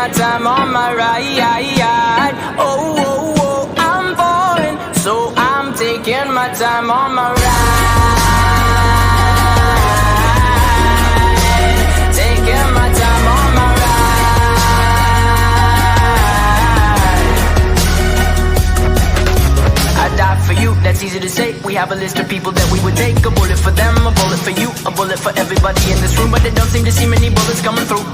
my time on my ride. Oh, oh, oh, I'm falling, so I'm taking my time on my ride. Taking my time on my ride. I die for you, that's easy to say. We have a list of people that we would take. A bullet for them, a bullet for you, a bullet for everybody in this room. But they don't seem to see many bullets coming through.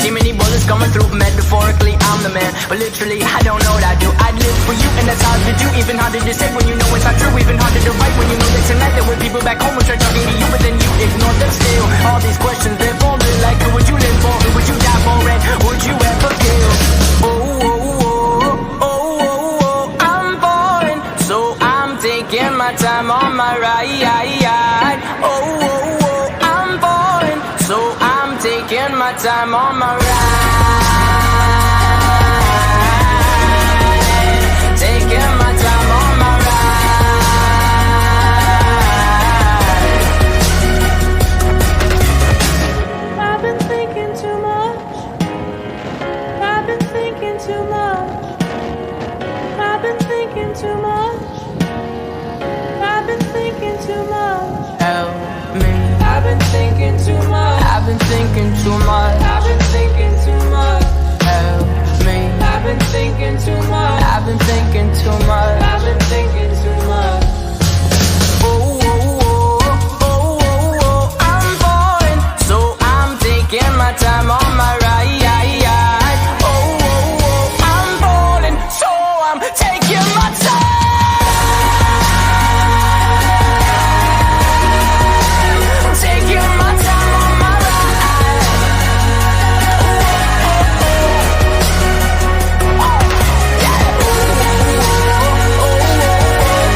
See many bullets coming through. Metaphorically, I'm the man, but literally, I don't know what I do. I'd live for you, and that's hard to do. Even harder to say when you know it's not true. Even harder to write when you know that tonight there were people back home who tried talking to you, but then you ignore them still. All these questions, they're forming like, who would you live for? Who would you die for? And would you ever kill? Oh, oh, oh, oh, oh, oh, I'm falling, so I'm taking my time on my ride. Oh, oh, oh, I'm falling, so I'm taking my time on my ride. Taking my time on my ride. I've been thinking too much. I've been thinking too much. I've been thinking too much. I've been thinking too much. Help me. I've been thinking too much. I've been thinking too much. I've been thinking too much. Help me. I've been thinking too much. I've been thinking too much. I've been thinking too much. Oh, oh, oh, oh, oh, oh, I'm falling, so I'm taking my time on my ride. Oh, oh, oh, I'm falling, so I'm taking my time. Taking my time on my ride.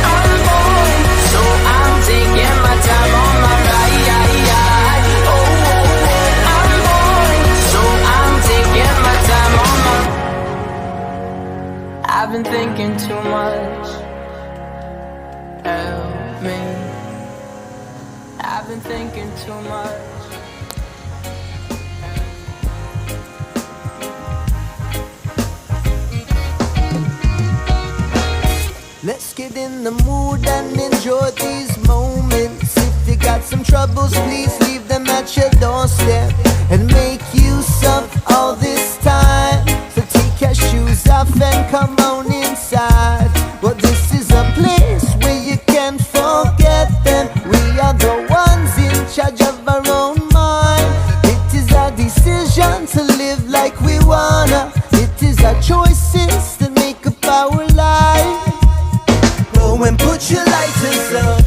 I'm falling, so I'm taking my time on my ride. Oh, I'm falling, so I'm taking my time on my. I've been thinking too much. Help me. I've been thinking too much. Let's get in the mood and enjoy these moments. If you got some troubles, please leave them at your doorstep and make use of all this time. So take your shoes off and come on inside. Well, this is a place where you can forget them. We are the ones in charge of our own mind. It is our decision to live like we wanna. It is our choices that make up our life. Go and put your lighters up.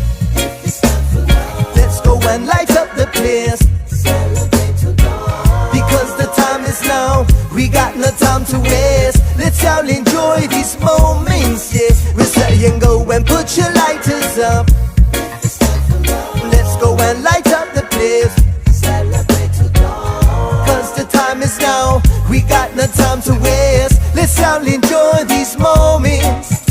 Let's go and light up the place. Because the time is now. We got no time to waste. Let's all enjoy these moments, yeah. We're saying go and put your lighters up. Let's go and light up the place. Cause the time is now. We got no time to waste. Let's all enjoy these moments.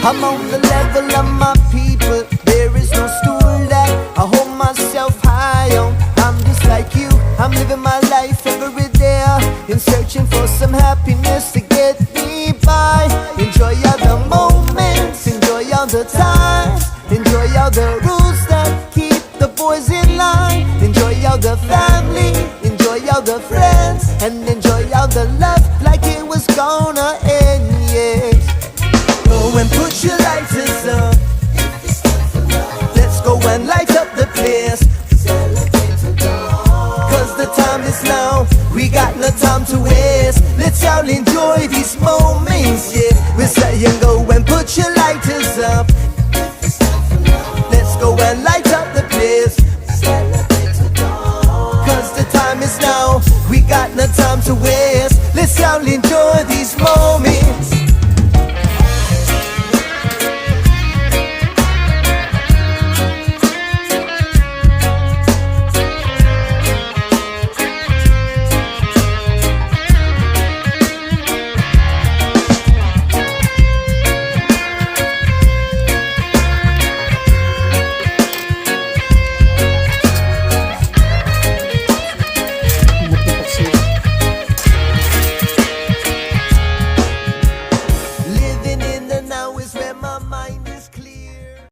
I'm on the level of my people. There is no stool that I hold myself high on. I'm just like you, I'm living my life every day in searching for some happiness to get me by. Enjoy all the moments, enjoy all the times, enjoy all the rules that keep the boys in line. Enjoy all the family, enjoy all the friends, and enjoy all the love like it was gonna end, yes. Go and put your lighters up. Let's go and light up the place. Cause the time is now. We got no time to waste. Let's all enjoy these moments, yeah. We're saying go and put your lighters up.